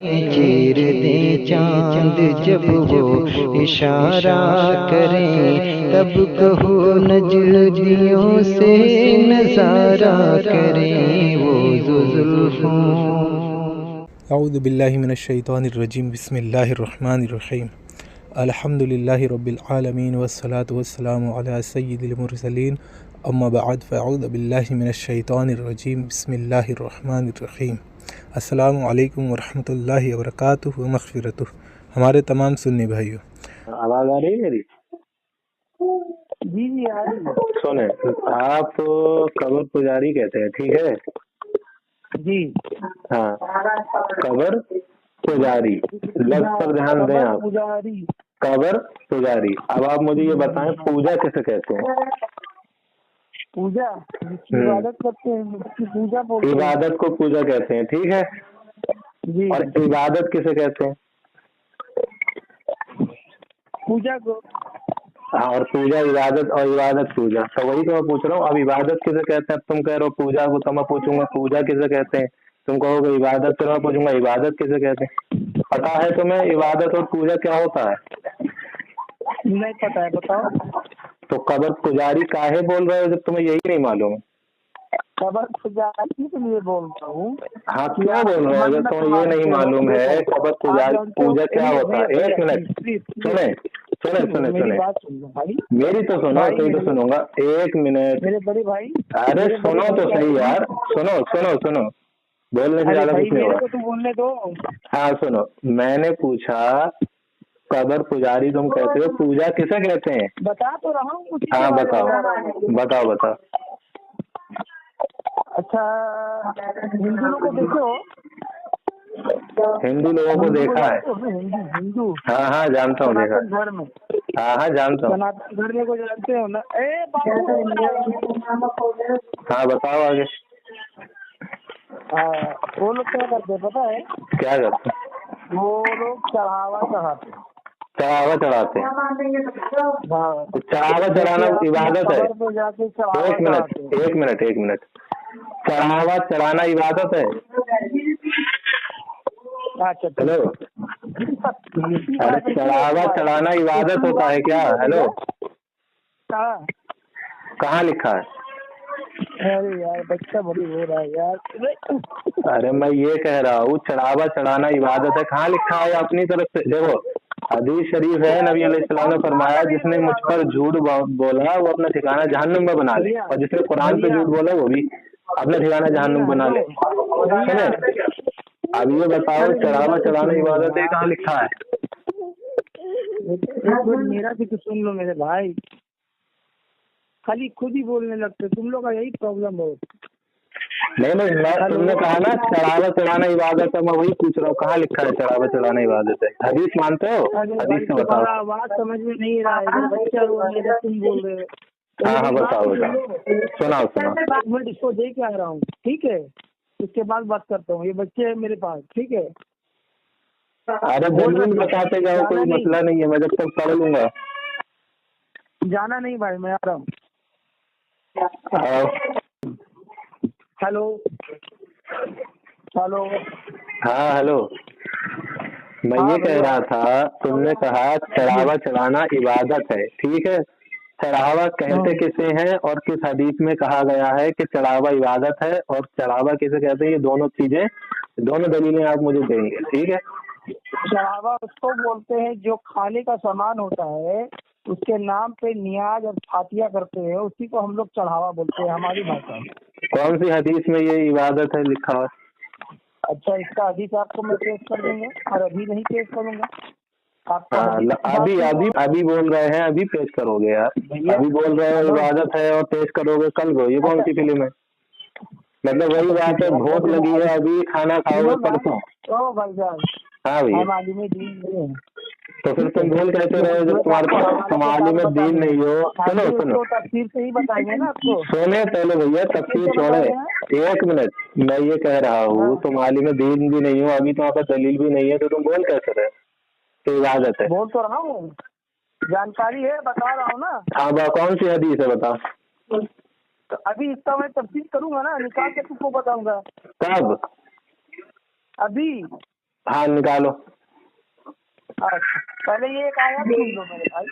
चीर दे चांद जब वो इशारा करें, तब कहो नजदियों से नजारा करें वो जुल्फों। अऊज़ु बिल्लाहि मिनश शैतानिर रजीम, बिस्मिल्लाहिर रहमानिर रहीम। अल्हम्दुलिल्लाहि रब्बिल आलमीन वस्सलातु वस्सलामु अला सय्यिदिल मुरसलीन, अम्मा बअद, फ़अऊज़ु बिल्लाहि मिनश शैतानिर रजीम, बिस्मिल्लाहिर रहमानिर रहीम। अस्सलामु अलैकुम वरहमतुल्लाहि वबरकातुहु व मग़फ़िरतुहु। हमारे तमाम सुन्नी भाइयों, आवाज आ रही है मेरी? जी आ रही है। सुने, आप कबर पुजारी कहते हैं, ठीक है जी। हाँ, कबर पुजारी, लफ्ज पर ध्यान दें आप। पुजारी, कबर पुजारी। अब आप मुझे ये बताएं, पूजा किसे कहते हैं? पूजा इबादत करते हैं, पूजा बोलते हैं। इबादत को पूजा कहते हैं, ठीक है जी। और इबादत किसे कहते हैं? पूजा को। हाँ, और पूजा इबादत और इबादत पूजा, तो वही तो मैं पूछ रहा हूँ। अब इबादत किसे कहते हैं? अब तुम कह रहे हो पूजा को, तो मैं पूछूंगा पूजा किसे कहते हैं, तुम कहोगे इबादत, तो मैं पूछूंगा इबादत किसे कहते हैं। पता है तुम्हें इबादत और पूजा क्या होता है? नहीं पता है, बताओ। तो कबर पुजारी काहे बोल रहे हो जब तुम्हें यही नहीं मालूम? कबर पुजारी के लिए बोलता हूँ। हाँ, क्यों बोल रहे हो जब तुम्हें ये नहीं मालूम है? कबर पुजारी पूजा क्या होता है? एक मिनट, सुने सुने सुने सुने, मेरी तो सुनो, कोई तो सुनूंगा। एक मिनट मेरे बड़े भाई, अरे सुनो तो सही यार, सुनो सुनो सुनो, बोलने से ज्यादा कुछ नहीं होगा। तो बोलने दो। हाँ सुनो, मैंने पूछा कबर पुजारी तुम कहते हो, पूजा किसे कहते हैं? बता तो रहा हूँ। हाँ बताओ बताओ बताओ। अच्छा, हिंदू लोगों को देखो, हिंदू लोगों को देखा है? हिंदू, हाँ हाँ जानता हूँ, देखा। धर्म, हाँ हाँ जानता हूँ। सनातन धर्म को जानते हो ना? हाँ बताओ आगे। वो लोग क्या करते हैं पता है? क्या करते? वो लोग चढ़ावा चढ़ाते हैं। चढ़ावा चढ़ाते हैं? हाँ, तो चढ़ावा चढ़ाना इबादत है? एक मिनट एक मिनट एक मिनट, चढ़ावा चढ़ाना इबादत है? हेलो, अरे चढ़ावा चढ़ाना इबादत होता है क्या? हेलो, कहाँ लिखा है? अरे यार बच्चा बड़ी हो रहा है यार। अरे मैं ये कह रहा हूँ चढ़ावा चढ़ाना इबादत है, कहाँ लिखा है? अपनी तरफ से देखो, हदीस शरीफ है, नबी अलैहिस्सलाम ने फरमाया जिसने मुझ पर झूठ बोला वो अपना ठिकाना जहन्नुम में बना ले, और जिसने कुरान पे झूठ बोला वो भी अपना ठिकाना जहन्नुम बना ले। सुने, अब ये बताओ चढ़ावा चढ़ाना इबादत है, कहाँ लिखा है? मेरा भी तो सुन लो मेरे भाई, खाली खुद ही बोलने लगते, तुम लोग का यही प्रॉब्लम हो। नहीं नहीं, तुमने कहा ना चढ़ावा चढ़ाना इबादत है, मैं वही पूछ रहा हूँ कहाँ लिखा है चढ़ावा चढ़ाना इबादत है? हदीस मानते हो? हदीस से बताओ। आवाज समझ में नहीं रहा है, बच्चा तुम बोल रहे हो। हाँ हाँ बताओ बताओ, सुनाओ सुनाओ। मैं इसको दे के आ रहा हूँ, ठीक है, उसके बाद बात करता हूँ। ये बच्चे है मेरे पास, ठीक है। अरे दलील बताते जाओ, कोई मसला नहीं है, मैं जब तक पढ़ लूंगा। जाना नहीं भाई, मैं आ रहा हूँ। Hello hello. हाँ हेलो, मैं ये कह रहा था, तुमने कहा चढ़ावा चढ़ाना इबादत है, ठीक है। चढ़ावा कहते किसे हैं और किस हदीस में कहा गया है कि चढ़ावा इबादत है और चढ़ावा किसे कहते हैं? ये दोनों चीजें, दोनों दलीलें आप मुझे देंगे, ठीक है। चढ़ावा उसको बोलते हैं जो खाने का सामान होता है, उसके नाम पे नियाज और फातिया करते हैं, उसी को हम लोग चढ़ावा बोलते हैं हमारी भाषा में। कौन सी हदीस में ये इबादत है लिखा है? अच्छा, इसका हदीस आपको मैं पेश कर दूंगा, और अभी नहीं पेश करूंगा आपको। अभी अभी अभी बोल रहे हैं, अभी पेश करोगे यार? अभी बोल रहे हो इबादत है और पेश करोगे कल को, ये कौन सी फिल्म है? मतलब वही बात है, भूख लगी है अभी, खाना खाओगे परसों। हाँ भैया, तो फिर तुम बोल कहते रहे जब तुम्हारे पास तुम आलिम दीन नहीं हो। सुनो सुनो, तफसीर से ही बताएंगे ना आपको। सुने पहले भैया, तफसीर छोड़े, एक मिनट। मैं ये कह रहा हूँ तुम आलिम दीन भी नहीं हो, अभी तुम्हारे पास दलील भी नहीं है, तो तुम बोल कैसे रहे तो इबादत है? बोल तो रहा हूँ, जानकारी है, बता रहा हूँ ना। हाँ, कौन सी हदीस है बताओ? तो अभी इसका मैं तफसीर करूंगा ना, निकाल के तुमको बताऊंगा। कब? अभी हाँ निकालो। अच्छा पहले ये एक आयत सुन लो मेरे भाई।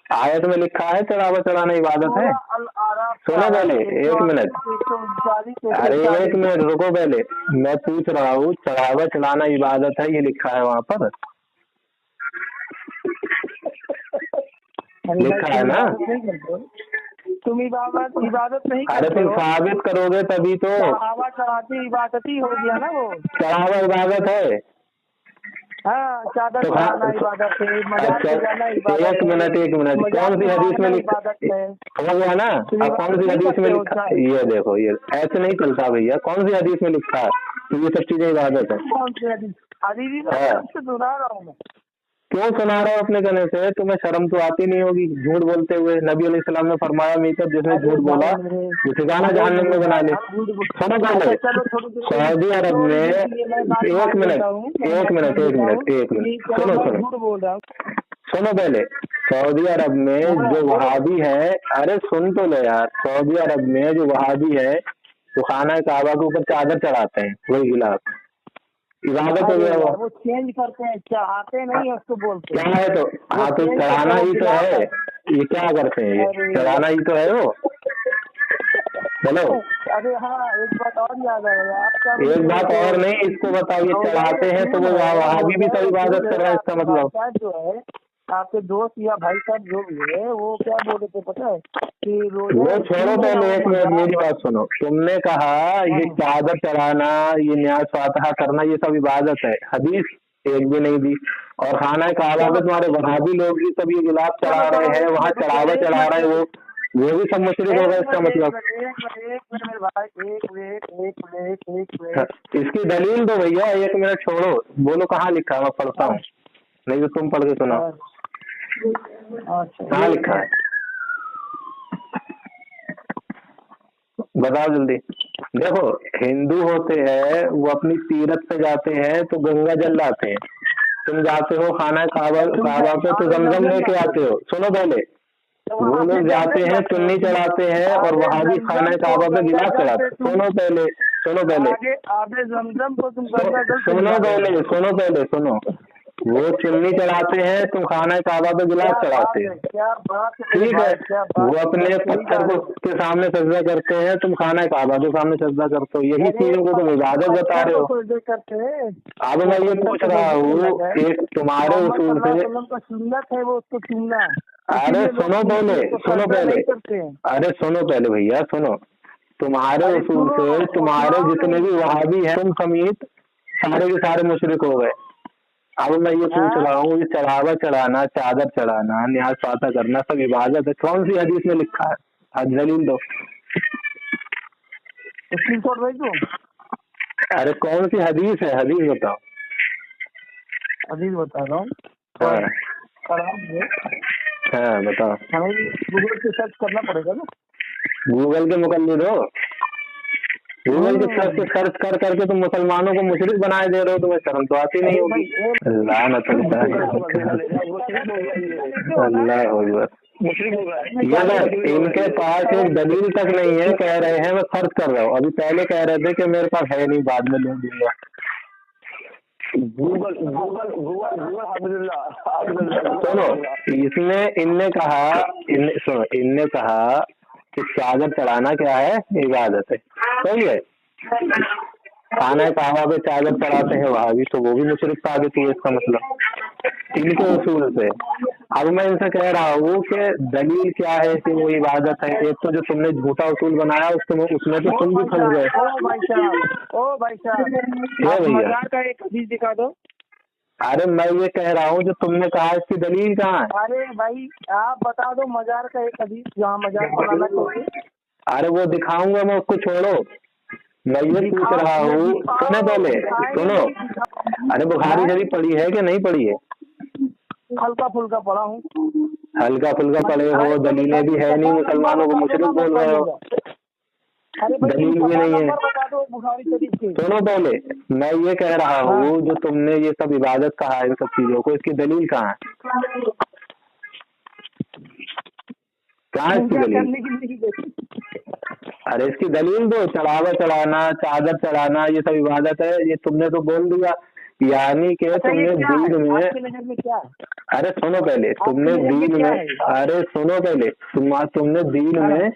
आयत में लिखा है चढ़ावा चढ़ाना इबादत है। सूरह अल आराफ सुनो पहले, एक मिनट, 139 अरे एक मिनट रुको पहले, मैं पूछ रहा हूँ चढ़ावा चढ़ाना इबादत है, ये लिखा है वहाँ पर, लिखा है ना? तुम इबादत नहीं अरे करते तुम हो। साबित करोगे तभी तो। चढ़ावा चढ़ाती इबादत ही हो गया ना वो। चढ़ावा इबादत है। हाँ चादर तो चढ़ाना इबादत है, मजार पे जाना इबादत है। एक मिनट, कौन सी हदीस में लिखा है? हो गया ना? अब कौन सी हदीस में लिखा? ये देखो, ये ऐसे नहीं चलता भैया। कौन सी हदीस में लिखा है तो ये सब चीजें इबादत है? कौन सी हदीस? हदीस सुना रहा हूँ मैं। क्यों सुना रहा हूँ अपने कहने से? तुम्हें शर्म तो आती नहीं होगी झूठ बोलते हुए। नबी अलैहिस्सलाम ने फरमाया मीकत जिसने झूठ बोला वो ठिकाना जहन्नम में बना ले। सुनो पहले, सऊदी अरब में, एक मिनट, सुनो पहले, सऊदी अरब में जो वहाबी है, अरे सुन तो लो यार, सऊदी अरब में जो वहाबी है वो खाना काबा के ऊपर चादर चढ़ाते हैं, वही गिलाफ इबादत हो गया। वो चेंज करते हैं, चढ़ाते नहीं है उसको बोलते क्या है तो? हाँ तो चढ़ाना ही तो है। ये क्या करते हैं? ये चढ़ाना ही तो है वो। चलो अरे हाँ एक बात और याद आया आपका। एक बात और नहीं, इसको बताओ, ये चढ़ाते हैं तो वो वहाबी भी तो इबादत कर रहा है, इसका मतलब जो है आपके दोस्त या भाई साहब जो भी है वो क्या बोले थे पता है कि वो छोड़ो पहले, एक मिनट मेरी बात सुनो। तुमने कहा ये चादर चढ़ाना, ये न्याज फातहा करना, ये सब इबादत है, हदीस एक भी नहीं दी। और खाना काबा में तुम्हारे वहाबी लोग भी सब ये गिलाफ चढ़ा रहे हैं, वहाँ चढ़ावा चढ़ा रहे हैं, वो भी सब मुशरिक होगा, इसका मतलब। इसकी दलील दो भैया, एक मिनट छोड़ो, बोलो कहाँ लिखा है, मैं पढ़ता हूँ, नहीं तो तुम पढ़ के सुनाओ। कहाँ लिखा है बताओ जल्दी। देखो हिंदू होते हैं वो अपनी तीरथ पे जाते हैं तो गंगा जल लाते हैं, तुम जाते हो खाना काबा पे तो जमजम लेके आते हो। सुनो पहले, वो लोग जाते हैं चुन्नी चढ़ाते हैं और वहां भी खाना काबा पे गिलास चढ़ाते हैं। सुनो पहले, सुनो वो चुन्नी चढ़ाते हैं, तुम खाना काबा पे गिलास चढ़ाते हैं, ठीक है? वो अपने पत्थर को के सामने सजदा करते हैं, तुम खाना काबा के सामने सजदा करते हो, यही चीजों को तुम इबादत बता रहे हो। अब मैं ये पूछ रहा हूँ, एक तुम्हारे उसूल से, है वो उसको चुनना। अरे सुनो पहले, अरे सुनो पहले भैया, सुनो, तुम्हारे उसूल से तुम्हारे जितने भी वहाबी हैं तुम समेत सारे के सारे मुशरिक हो गए। अब मैं ये पूछ रहा हूँ, ये चढ़ावा चढ़ाना, चादर चढ़ाना, न्याज फाता करना सब इबादत है, कौन सी हदीस में लिखा है? आज दलील दो। स्क्रीनशॉट भेज दूं? अरे कौन सी हदीस है, हदीस बताओ। हदीस बता रहा हूँ। हाँ बताओ। हमें गूगल पे सर्च करना पड़ेगा ना? गूगल के मुकल्लिद हो? गूगल के सर्च कर करके तुम मुसलमानों को मुशरिक बनाए दे रहे हो, तुम्हें शर्म तो आती नहीं होगी। लानत अल्लाह अकबर। इनके पास एक दलील तक नहीं है, कह रहे हैं मैं सर्च कर रहा हूँ, अभी पहले कह रहे थे कि मेरे पास है नहीं, बाद में ले दूंगा। गूगल सुनो, इसमें इनने कहा कि चादर चढ़ाना क्या है? इबादत है, सही है। खाना काबा पे चादर चढ़ाते हैं वहां भी, तो वो भी मुशरिक साबित हुए, इसका मतलब इनके उसूल से। अब मैं इनसे कह रहा हूँ कि दलील क्या है कि वो इबादत है। एक तो जो तुमने झूठा उसूल बनाया उसमें तो तुम भी फंस गए। ओ भाई साहब मजार का एक हदीस दिखा दो। अरे मैं ये कह रहा हूँ जो तुमने कहा इसकी दलील कहाँ है? अरे भाई आप बता दो मजार का एक हदीस जहाँ मजार बनाना चाहिए। अरे वो दिखाऊंगा मैं, उसको छोड़ो, मैं ये पूछ रहा हूँ। सुनो पहले, सुनो, अरे बुखारी शरीफ पढ़ी है कि नहीं पढ़ी है? हल्का फुल्का पढ़ा हूँ। हल्का फुल्का पढ़े हो, दलीलें भी है नहीं, मुसलमानों को मुशरिक बोल रहे हो, दलील भी नहीं है। सुनो पहले, मैं ये कह रहा हूँ जो तुमने ये सब इबादत कहा इन सब चीजों को, इसकी दलील कहाँ है? कहाँ है इसकी दलील? अरे इसकी दलील दो। चढ़ावा चढ़ाना, चादर चढ़ाना, ये सब इबादत है, ये तुमने तो बोल दिया यानी कि अच्छा, ये तुमने क्या है? दीन में, आपकी नजर में क्या है? अरे सुनो पहले, तुमने आपकी नजर में दीन क्या में, है? अरे सुनो पहले, तुमने दीन हाँ। में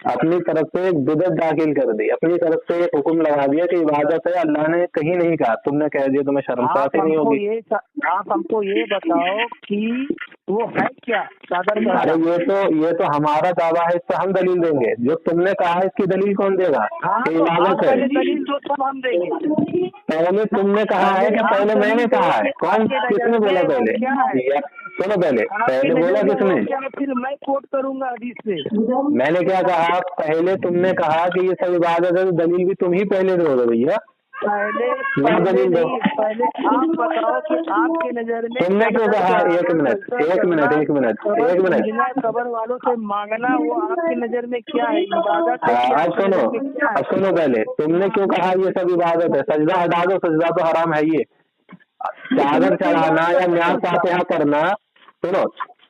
अपनी तरफ से एक बिदअत दाखिल कर दी, अपनी तरफ से एक हुक्म लगा दिया कि इबादत है, अल्लाह ने कहीं नहीं कहा, तुमने कह दिया, तुम्हें शर्मसार ही नहीं होगी? आप हमको ये बताओ कि वो है क्या चादर अरे चढ़ाना? ये तो हमारा दावा है, इस पर हम दलील देंगे। जो तुमने कहा है इसकी दलील कौन देगा? हाँ, कि तो आप इबादत है। पहले दलील दो तब हम देंगे। पहले तुमने कहा है कि पहले मैंने कहा है? कौन, किसने बोला पहले? सुनो पहले, पहले बोला किसने? फिर मैं कोट करूंगा हदीस से। मैंने क्या कहा? पहले तुमने कहा कि ये सब इबादत है, तो दलील भी तुम ही पहले दोगे भैया। पहले दलील दो। पहले आप बताओ कि आपके नजर में तुमने क्यों कहा? एक मिनट, कबर वालों से मांगना, वो आपकी नजर में क्या है? इबादत है? अब सुनो, अब सुनो पहले, तुमने क्यों कहा ये सब इबादत है? सजदा हटा दो, सजदा तो हराम है। ये चादर चढ़ाना या न्यास फातिहा करना, सुनो,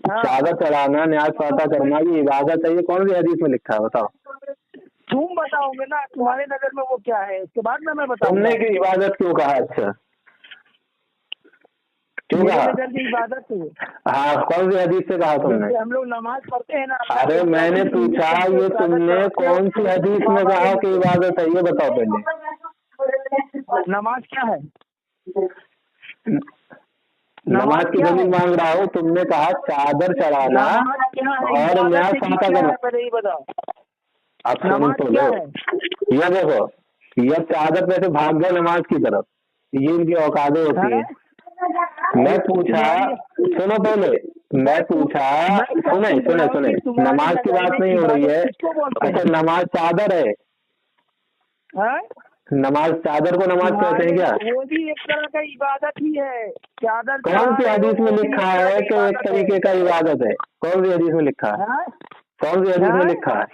चादर चढ़ाना, न्यास फातिहा करना, ये इबादत है, ये कौन सी हदीस में लिखा है? बताओ। तुम बताओगे ना, तुम्हारे नजर में वो क्या है, उसके बाद ना मैं बताऊंगा। तुमने की इबादत क्यों कहा? अच्छा, क्यों कहा? नजर की इबादत है। हाँ, कौन सी हदीस से कहा तुमने? हम लोग नमाज पढ़ते हैं ना। अरे मैंने पूछा, ये तुमने कौन सी हदीस में कहा कि इबादत है? ये बताओ पहले। नमाज क्या है? नमाज की दलील मांग रहा हूँ। तुमने कहा चादर चढ़ाना और न्यास फातिहा करना। पहले ये बताओ, अब सुन तो लो, ये देखो, ये चादर पे से भाग गए नमाज की तरफ, ये इनकी औकातें होती है। मैं पूछा, सुनो पहले, मैं पूछा, सुने, नमाज की बात नहीं हो रही है। अच्छा, नमाज चादर है? नमाज चादर को नमाज कहते हैं क्या? वो भी एक तरह का इबादत ही है। चादर कौन सी हदीस में लिखा है कि एक तरीके का इबादत है? कौन सी हदीस में लिखा है? कौन सी हदीस में लिखा है?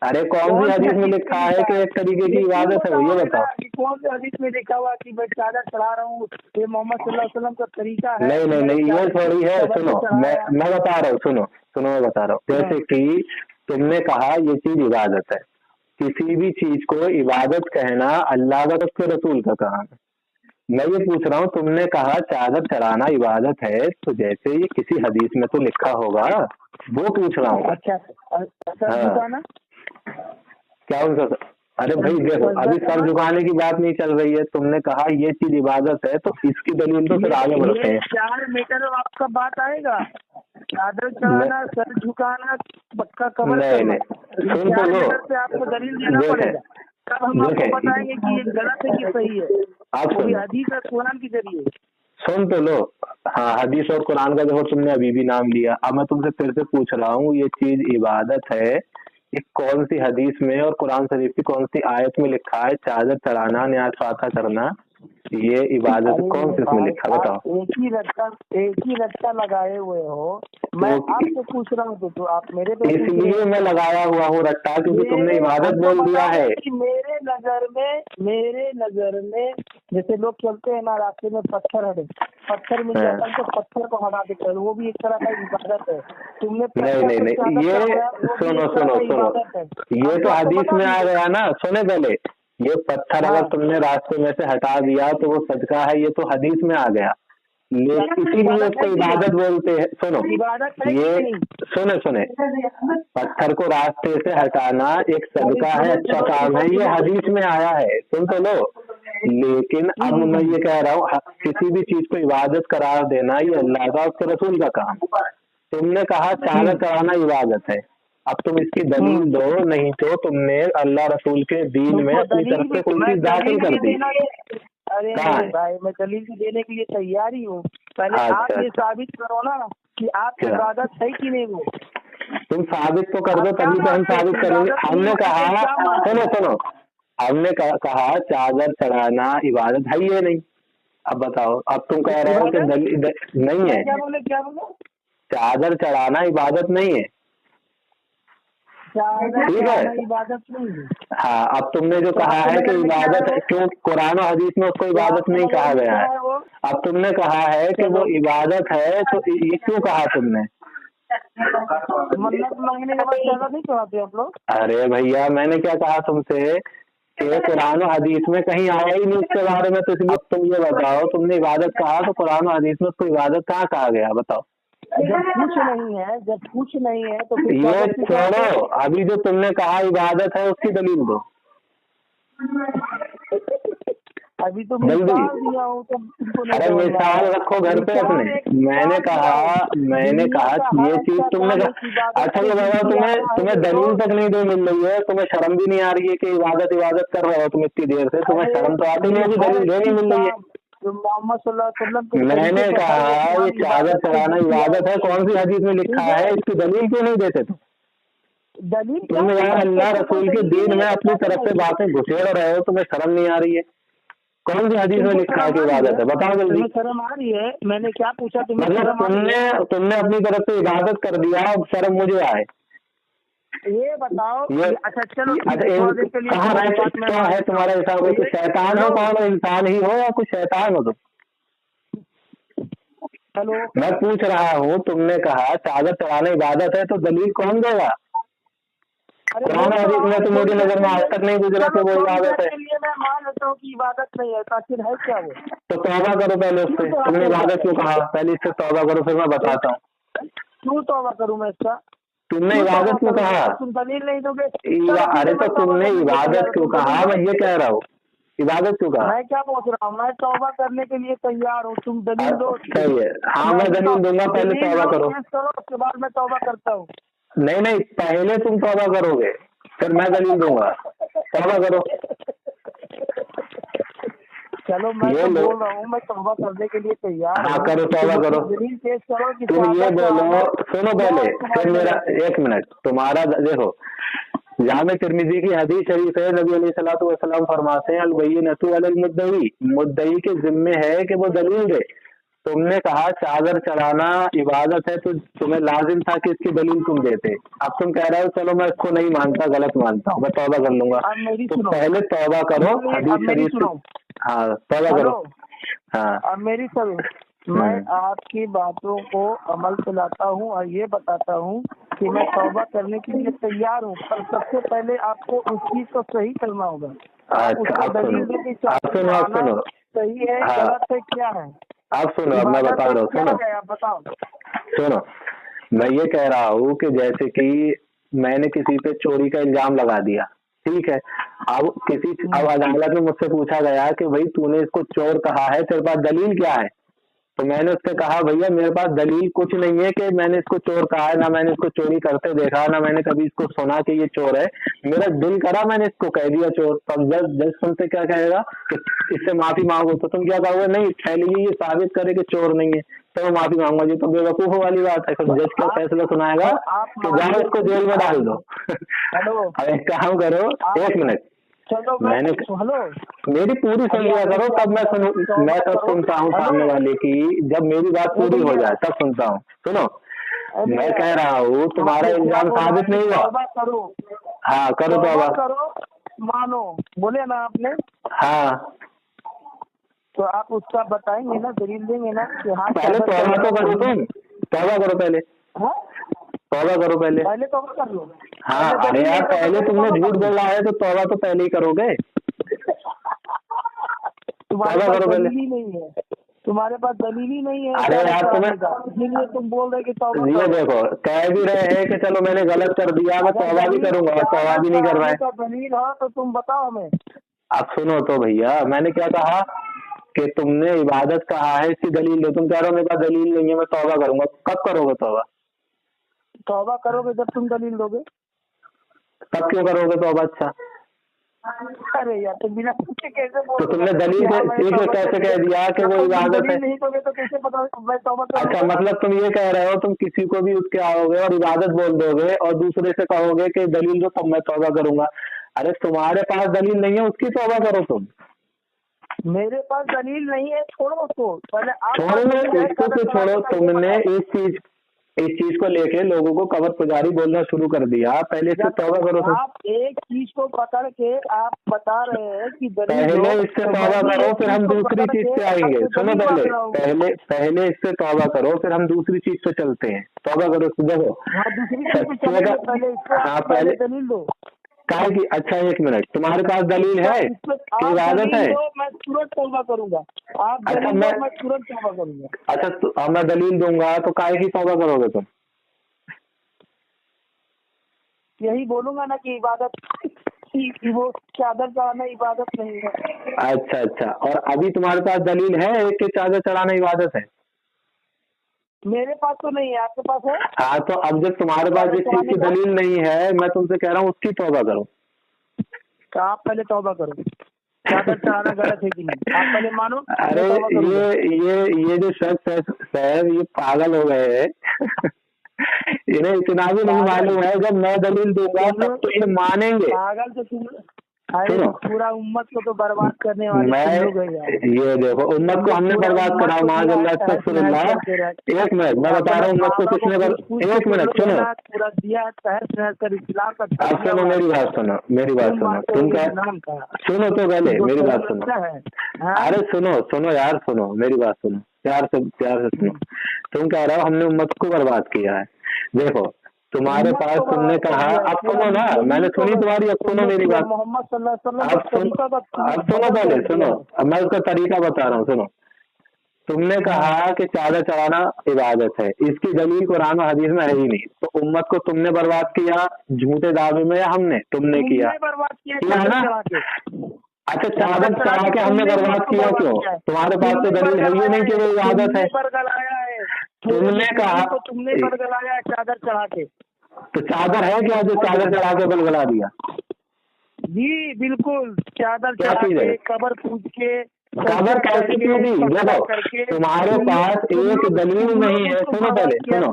अरे कौन सी हदीस में लिखा है कि एक तरीके की इबादत है? ये बताओ। कौन सी हदीस में लिखा हुआ कि मैं चादर चढ़ा रहा हूँ, ये मोहम्मद सल्लल्लाहु अलैहि वसल्लम का तरीका है? नहीं, ये थोड़ी है। सुनो, मैं बता रहा हूँ, सुनो, मैं बता रहा हूँ। जैसे कि तुमने कहा ये चीज इबादत है, किसी भी चीज को इबादत कहना अल्लाह का, उसके रसूल का कहा। मैं ये पूछ रहा हूँ, तुमने कहा चादर चढ़ाना इबादत है, तो जैसे ये किसी हदीस में तो लिखा होगा, वो पूछ रहा हूँ। अच्छा, हाँ। क्या उनका? अरे भाई देखो, अभी सर झुकाने की बात नहीं चल रही है। तुमने कहा ये चीज इबादत है, तो इसकी दलील तो फिर आगे बढ़ते हैं। 4 मीटर आपका बात आएगा, चादर चढ़ाना, सर झुकाना, पक्का कवर नहीं, सुन तो लो, आपको दलील देना पड़ेगा, तब हम आपको बताएंगे कि ये गलत है कि सही है। आप हदीस और कुरान के जरिए सुन तो लो। हाँ, हदीस और कुरान का देखो, तुमने अभी भी नाम लिया। अब मैं तुमसे फिर से पूछ रहा हूँ, ये चीज इबादत है, ये कौन सी हदीस में और कुरान शरीफ की कौन सी आयत में लिखा है? चादर चढ़ाना, न्यास फातिहा करना, ये इबादत कौन सी इसमें लिखा? बताओ। एक ही रट्टा लगाए हुए हो। मैं आपसे पूछ रहा हूँ, तो आप मेरे पे, इसलिए मैं लगाया हुआ हूँ रट्टा, क्योंकि तुमने इबादत बोल दिया है। मेरे नजर में जैसे लोग चलते हैं ना, रास्ते में पत्थर मिल जाता है तो पत्थर को हटा देते हैं, वो भी एक तरह का इबादत है। तुमने नहीं, ये सुनो, ये तो हदीस में आ गया ना। सुने पहले, ये पत्थर अगर तुमने रास्ते में से हटा दिया तो वो सदका है, ये तो हदीस में आ गया। लेकिन इसीलिए उसको इबादत बोलते हैं। सुनो, ये सुने, पत्थर को रास्ते से हटाना एक सदका है, अच्छा काम है, ये हदीस में आया है, सुन तो लो। लेकिन अब मैं ये कह रहा हूँ, किसी भी चीज को इबादत करार देना ये अल्लाह का, उसके रसूल का काम। तुमने कहा चादर चढ़ाना इबादत है, अब तुम इसकी दलील दो, नहीं तो तुमने अल्लाह रसूल के दीन में अपनी तरफ से कोई चीज दाखिल कर दी। अरे भाई, मैं दलील देने के लिए तैयार ही हूँ। पहले आप ये साबित करो ना कि आप इबादत है कि नहीं। वो तुम साबित तो कर दो, तभी तो हम साबित करेंगे। हमने कहा, सुनो, हमने कहा चादर चढ़ाना इबादत है ये नहीं। अब बताओ, अब तुम कह रहे हो कि दलील नहीं है। क्या बोले? चादर चढ़ाना इबादत नहीं है, ठीक है? इबादत नहीं है। हाँ, अब तुमने जो कहा है कि इबादत है, क्यों कुरान और हदीस में उसको इबादत नहीं कहा गया है। अब तुमने कहा है कि वो इबादत है, तो ये क्यों कहा तुमने? मन्नत मांगने के बाद चादर नहीं चढ़ाते आप लोग? अरे भैया, मैंने क्या कहा तुमसे कि कुरान और हदीस में कहीं आया ही नहीं उसके बारे में, तो इसलिए तुम ये बताओ, तुमने इबादत कहा तो कुरान और हदीस में उसको इबादत कहाँ कहा गया, बताओ। जब कुछ नहीं है तो फिर ये इबादत की क्या है? छोड़ो, अभी जो तुमने कहा इबादत है उसकी दलील दो अभी तो जल्दी। मिसाल दिया हूँ तो तुमको नहीं अरे समझ में मिसाल आया। रखो घर पे मिसाल अपने। एक मैंने मिसाल कहा दुनिया का ये हर चीज अच्छा तुमने काम एक इबादत अच्छा से ये बताओ, जुड़ तुम्हें जाता है तुम्हें दलील दोस्तों। तक नहीं दे मिल रही है, तुम्हें शर्म भी नहीं आ रही है कि इबादत कर रहे हो तुम इतनी देर से, तुम्हें शर्म तो आती नहीं है कि दलील दे नहीं मिल रही है। जो मोहम्मद सल्लल्लाहु अलैहि वसल्लम के मैंने तरीके से कहा हर ये काम चादर इबादत से चढ़ाना जुड़ इबादत है, जाता कौन सी हदीस में लिखा ठीक है, है। इसकी दलील क्यों नहीं देते तुम? दलील तुम क्या यार है? अल्लाह तो रसूल के दलील दीन नहीं में है, अपनी बता तरफ से दो। बातें घुसेड़ रहे हो, तुम्हें शर्म नहीं आ रही है? कौन सी हदीस में तुमको लिखा है कि शर्म आ रही इबादत है, बताओ जल्दी। तुम्हें शर्म आ रही है? मैंने क्या पूछा, तुम्हें मतलब शर्म आ रही है? तुमने अपनी तरफ से इबादत कर दिया, अब शर्म मुझे आए, ये बताओ। ये अच्छा चलो ठीक अच्छा है, थोड़ा देर के लिए कहाँ तुम्हारी है, बात में क्या मान है लेता तुम्हारा हूँ। हिसाब है? कुछ शैतान हो, कौन इंसान ही हो या कुछ शैतान हो तुम? हेलो, मैं पूछ रहा हूँ, तुमने कहा चादर चढ़ाना इबादत है, तो दलील कौन देगा? अरे कुरान हदीस में तो मेरी नजर में आज तक नहीं गुजरा कि वो इबादत है। के लिए मैं मान लेता हूँ कि इबादत नहीं है, आखिर है क्या वो? तो तौबा करो पहले उससे, तुमने इबादत क्यों कहा? पहले इससे तौबा करो, फिर मैं बताता हूँ। क्यों तौबा करूँ मैं इसका? तुमने इबादत क्यों कहा? तुम दलील नहीं दोगे? अरे तो तुमने इबादत क्यों कहा, मैं ये कह रहा हूँ, इबादत क्यों कहा? मैं क्या पूछ रहा हूँ? मैं तौबा करने के लिए तैयार हूँ, तुम दलील दो। सही है, हाँ मैं दलील दूंगा, पहले दलील तौबा दो, करो। पेश करो, उसके बाद मैं तौबा करता हूँ। नहीं पहले तुम तौबा करोगे, फिर मैं दलील दूंगा, तौबा करो। चलो मैं ये तो लो, बोल रहा हूँ, मैं तौबा करने के लिए तैयार हाँ हूँ। करो, तौबा करो। दलील पेश करो कि तुम ये बोलो, सुनो पहले, फिर मेरा तुम्हारे एक मिनट, तुम्हारा देखो, जामे तिर्मिजी की हदीस शरीफ है, नबी अलैहिस्सलातु वस्सलाम फरमाते हैं अल-बय्यिनतु अलल मुद्दई, मुद्दई के जिम्मे है कि वो दलील दे। तुमने कहा चादर चढ़ाना इबादत है, तो तुम्हें लाजिम था कि इसकी दलील तुम देते। अब तुम कह रहे हो चलो मैं इसको नहीं मानता, गलत मानता हूँ, मैं तौबा कर लूंगा। तो पहले तौबा करो, हदीस शरीफ से। हाँ तौबा करो। हाँ अब मेरी सुनो, मैं आपकी बातों को अमल पे लाता हूँ और ये बताता हूँ कि मैं तौबा करने के लिए तैयार हूँ, पर सबसे पहले आपको उस चीज को सही करना होगा। आप उसको दलील देके सुनो, सही है गलत है क्या है? आप सुनो, अब मैं बता रहा हूँ, सुनो बताओ। सुनो, मैं ये कह रहा हूँ कि जैसे कि मैंने किसी पे चोरी का इल्जाम लगा दिया, ठीक है, अब अदालत में मुझसे पूछा गया कि भाई तूने इसको चोर कहा है, तेरे पास दलील क्या है? तो मैंने उससे कहा भैया मेरे पास दलील कुछ नहीं है कि मैंने इसको चोर कहा है, ना मैंने इसको चोरी करते देखा, ना मैंने कभी इसको सुना कि ये चोर है, मेरा दिल करा मैंने इसको कह दिया चोर। तब जज तुमसे क्या कहेगा कि इससे माफी मांगो, तो तुम क्या कहोगे? नहीं पहले ये साबित करे कि चोर नहीं है तो मैं माफी मांगूंगा। ये तो बेवकूफों वाली बात है। जज क्या फैसला सुनाएगा कि जाओ इसको जेल में डाल दो। अब एक काम करो, एक मिनट, मैंने हेलो मेरी पूरी सुन लिया करो, तब मैं सब सुनता हूँ सामने वाले की, जब मेरी बात पूरी हो जाए तब सुनता हूँ। सुनो, मैं कह रहा हूँ तुम्हारा इल्जाम साबित नहीं हुआ। हाँ करो तौबा करो, मानो बोले ना आपने। हाँ तो आप उसका बताएंगे ना, दलील देंगे ना कि हाँ पहले तौबा तो करो, तुम तौबा करो पहले, तौबा करो पहले तौबा कर लो। हाँ अरे यार पहले तुमने झूठ बोला है तो तौबा तो पहले ही करोगे। तुम्हारे पास दलील ही नहीं है, तुम्हारे पास दलील ही नहीं है। अरे यार तुम्हें इसलिए तुम बोल रहे कि तौबा ये देखो, कह भी रहे हैं कि चलो मैंने गलत कर दिया, मैं तौबा भी करूंगा, और तौबा भी नहीं कर रहा है। दलील हो तो तुम बताओ हमें। अब सुनो तो भैया, मैंने क्या कहा कि तुमने इबादत कहा है, इसकी दलील दो। तुम कह रहे हो मेरे पास दलील नहीं है, मैं तौबा करूंगा। कब करोगे तौबा? तौबा करोगे जब तुम दलील दोगे। तब क्यों करोगे तौबा? अच्छा अरे यार तुम बिना पूछे कैसे बोल? तो तुमने दलील कैसे कह दिया कि वो इबादत है? नहीं दोगे तो कैसे पता मैं तौबा करूंगा? अच्छा मतलब तुम ये कह रहे हो तुम किसी को भी उसके आओगे और इबादत बोल दोगे और दूसरे से कहोगे कि दलील दो तब मैं तौबा करूंगा। अरे तुम्हारे पास दलील नहीं है, उसकी तौबा करो तुम। मेरे पास दलील नहीं है, छोड़ो उसको पहले। छोड़ो इसको तो छोड़ो। तुमने इस चीज को लेके लोगों को कबर पुजारी बोलना शुरू कर दिया। पहले इससे तौबा करो तुम। आप एक चीज को पकड़ के आप बता रहे हैं कि पहले इससे तौबा करो, फिर हम दूसरी चीज पे आएंगे। सुनो पहले इससे तौबा करो, फिर हम दूसरी चीज पे चलते हैं। तौबा करो, देखो दूसरी चीज पे चलेंगे, पहले हाँ पहले दलील दो। काहे की? अच्छा एक मिनट, तुम्हारे पास दलील है कि इबादत है? मैं तुरंत तौबा करूंगा। आप अच्छा दलील दो, मैं तुरंत तौबा करूंगा। अच्छा मैं दलील दूंगा तो काहे की तौबा करोगे तुम? यही बोलूंगा ना कि इबादत कि वो चादर चढ़ाना इबादत नहीं है। अच्छा और अभी तुम्हारे पास दलील है कि चादर चढ़ाना इबादत है? मेरे पास तो नहीं है, आपके पास है? हाँ, तो अब जब तुम्हारे पास जिस चीज की दलील नहीं है, मैं तुमसे कह रहा हूँ उसकी तौबा करो। तो आप पहले तौबा करो, चादर चढ़ाना गलत है कि नहीं, आप पहले मानो। अरे ये जो शख्स है साहब, ये पागल हो गए हैं। इन्हें इतना भी नहीं मालूम है, जब मैं दलील दूंगा तब तो ये मानेंगे। पागल तो तुम, अरे पूरा उम्मत को तो बर्बाद करने वाले तुम लोग हैं यार। ये देखो, उम्मत को हमने बर्बाद करा, माज़अल्लाह अस्तगफिरुल्लाह। एक मिनट मैं बता रहा हूँ, उम्मत को किसने एक मिनट सुनो, पूरा दिया तहस कर इस्लाम का। अब सुनो मेरी बात सुनो, तुम क्या सुनो तो पहले मेरी बात सुनो। अरे सुनो यार, सुनो मेरी बात सुनो, प्यार से सुनो। तुम कह रहे हो हमने उम्मत को बर्बाद किया है। देखो तुम्हारे पास, तुमने कहा, अब सुनो ना, मैंने सुनी तुम्हारी, अब सुनो मेरी बात। मोहम्मद सल्लल्लाहु अलैहि अब सुनो पहले सुनो, अब मैं उसका तरीका बता रहा हूँ, सुनो। तुमने कहा कि चादर चढ़ाना इबादत है, इसकी दलील कुरान और हदीस में है ही नहीं, तो उम्मत को तुमने बर्बाद किया झूठे दावे में या हमने? तुमने किया बर्बाद किया ना। अच्छा, चादर चढ़ा के हमने बर्बाद किया क्यों? तुम्हारे पास तो दलील है ही नहीं कि वो इबादत है। तुमने कहा, तुमने बरगलाया चादर चढ़ा के, तो चादर है क्या जो चादर चढ़ा के बलगला दिया? जी बिल्कुल, चादर चढ़ा के, कबर पूछ के। कबर कैसे पूछी? देखो तुम्हारे पास एक दलील नहीं है, सुनो पहले सुनो,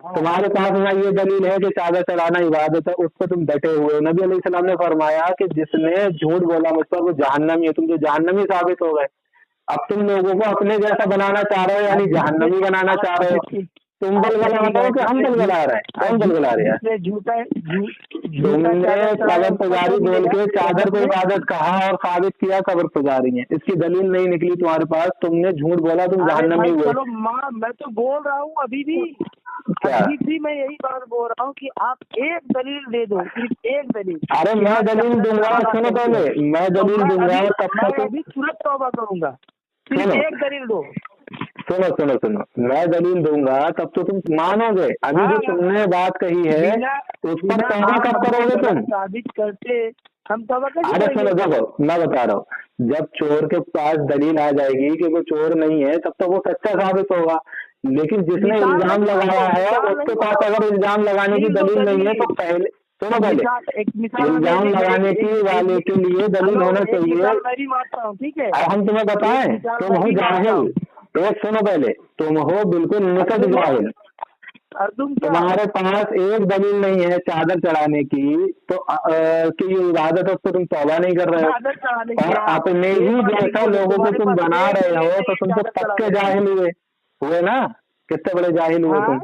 तुम्हारे पास ना ये दलील है कि चादर चढ़ाना इबादत है, उस पर तुम डटे हुए। नबी अलैहिस्सलाम ने फरमाया कि जिसने झूठ बोला मुझ पर वो जहन्नमी है, तुम जो जहन्नमी साबित हो गए। अब तुम लोगों को अपने जैसा बनाना चाह रहे हो, यानी जहन्नमी बनाना चाह रहे हो। तुम बलगला रहे हो कि हम बलगला रहे हैं? कौन बलगला रहे हैं? तुमने कबर पुजारी बोल के चादर को इबादत कहा और साबित किया कबर पुजारी है, इसकी दलील नहीं निकली तुम्हारे पास, तुमने झूठ बोला, तुम जहन्नमी हुए। चलो माँ, मैं तो बोल रहा हूँ अभी भी मैं यही बात बोल रहा हूँ कि आप एक दलील दे दो, सिर्फ एक दलील। अरे मैं दलील दूंगा, सुनो पहले, मैं दलील दूंगा तब तक अभी तुरंत तौबा करूंगा, सिर्फ एक दलील दो। सुनो, मैं दलील दूंगा तब तो तुम मानोगे। अभी जो तुमने बात कही है उस पर तौबा कब करोगे तुम? साबित करते हम तौबा करेंगे। अरे सुनो, देखो मैं बता रहा हूँ, जब चोर के पास दलील आ जाएगी कि वो चोर नहीं है, तब तो वो सच्चा साबित होगा। लेकिन जिसने इल्जाम लगाया है उसके पास अगर इल्जाम लगाने की दलील नहीं है तो पहले सुनो, पहले इल्जाम लगाने की वाले के लिए दलील होना चाहिए। ठीक है, हम तुम्हें बताएं, तुम हो जाहिल। एक सुनो पहले, तुम हो बिल्कुल निकट जाहिल, तुम्हारे पास एक दलील नहीं है चादर चढ़ाने की, तो कि ये इबादत है, उसको तुम तौबा नहीं कर रहे हो, और अपने ही जैसा लोगों को तुम बना रहे हो, तो तुम तो पक्के जाहिल हुए ना। कितने बड़े जाहिल हुए तुम।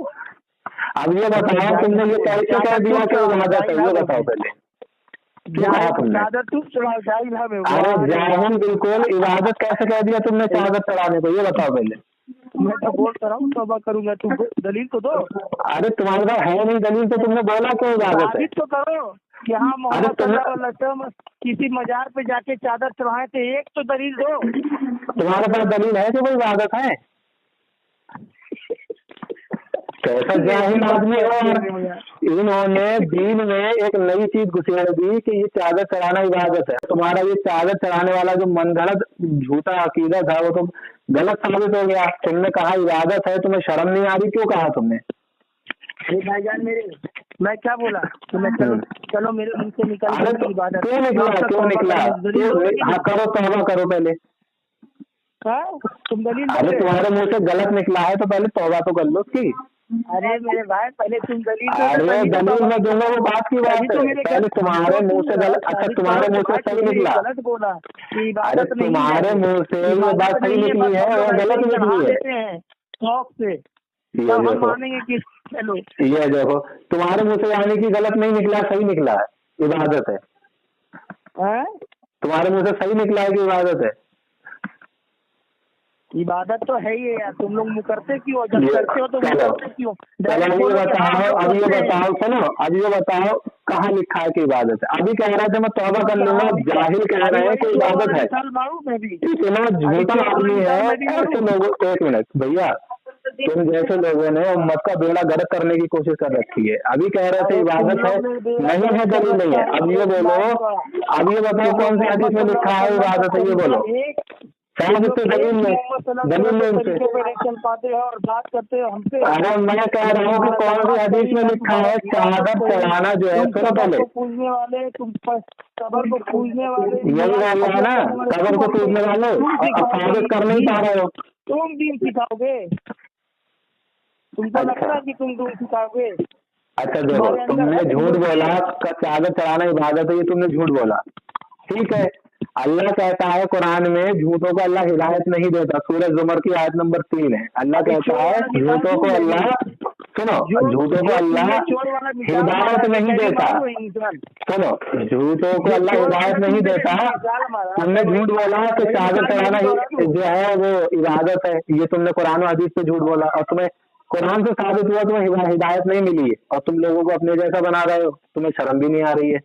अब ये बताओ, तुमने ये कैसे कह दिया कि इबादत है? ये बताओ पहले, क्या कहा तुमने? अरे जाहिल बिल्कुल, इबादत कैसे कह दिया तुमने चादर चढ़ाने को? ये बताओ पहले। मैं तो बोल रहा हूँ तौबा करूंगा, तुम दलील तो दो। अरे तुम्हारे पास है नहीं दलील, तो तुमने बोला क्यों इबादत है? तो करो कि हाँ मोहम्मद सल्लल्लाहु अलैहि वसल्लम किसी मजार पे जाके चादर चढ़ाए थे, एक तो दलील दो। तुम्हारे पास दलील है कि वो इबादत है? कैसा जाहिल आदमी है। इन्होंने दीन में एक नई चीज घुसेड़ दी कि ये चादर चढ़ाना इबादत है। तुम्हारा ये चादर चढ़ाने वाला जो मनगढ़ंत झूठा अकीदा था वो तो गलत साबित हो गया। तुमने कहा इबादत है, तुम्हें शर्म नहीं आ रही? क्यों कहा तुमने? भाईजान मेरे, मैं क्या बोला? चलो मेरे मुंह से निकल इबादत क्यों निकला? हाँ करो, तौबा करो पहले। तुम दलील, अरे तुम्हारे मुंह से गलत निकला है तो पहले तौबा तो कर लो उसकी। अरे मेरे भाई पहले तुम दलील, अरे दलील में दूंगा, वो बात की बात है। पहले तुम्हारे मुंह से गलत, अच्छा तुम्हारे मुंह से सही निकला, गलत बोला। अरे तुम्हारे मुंह से ये बात सही निकली है या गलत निकली है? शौक से मानेंगे कि चलो, ये देखो तुम्हारे मुंह से यानी कि गलत नहीं निकला, सही निकला है, इबादत है। तुम्हारे मुंह से सही निकला है कि इबादत है? इबादत तो है ही है यार, तुम लोग मुकरते क्यों? जब करते हो तो मुकरते क्यों? अब ये बताओ सुनो, अब ये बताओ कहाँ लिखा है कि इबादत है? अभी कह रहे थे मैं तौबा कर लूंगा, जाहिल कह रहे हैं कि इबादत है। इतना झूठा आदमी है ऐसे लोगों। एक मिनट भैया, तुम जैसे लोगों ने उम्मत का बेड़ा गर्क करने की कोशिश कर रखी है। अभी कह रहे थे इबादत है, नहीं है, दलील नहीं है। अब ये बोलो, अब ये बताओ कौन सी हदीस में लिखा है इबादत है, ये बोलो। दलील में, दलील में उनसे चल पाते हैं और बात करते हैं हमसे। अरे मैं कह रहा हूँ कि कौन सी हदीस में लिखा है चादर चढ़ाना जो है, सुनो पहले, पूजने वाले तुम कबर को पूजने वाले, यही बोल रहा है ना, कबर को पूजने वाले साबित कर नहीं पा रहे हो। तुम दीन सिखाओगे? तुमको लगता है कि तुम दीन सिखाओगे? अच्छा देखो, तुमने झूठ बोला चादर चढ़ाना इबादत है, ये तुमने झूठ बोला, ठीक है। अल्लाह कहता है कुरान में झूठों को अल्लाह हिदायत नहीं देता। सूरह जुमर की आयत नंबर 3 है। अल्लाह कहता है झूठों को अल्लाह, सुनो, झूठों को अल्लाह हिदायत नहीं देता। सुनो, झूठों को अल्लाह हिदायत नहीं देता। तुमने झूठ बोला कि चादर चढ़ाना जो है वो इबादत है, ये तुमने कुरान और हदीस पे झूठ बोला, और तुम्हें कुरान से साबित हुआ तुम्हें हिदायत नहीं मिली है, और तुम लोगों को अपने जैसा बना रहे हो। तुम्हें शर्म भी नहीं आ रही है?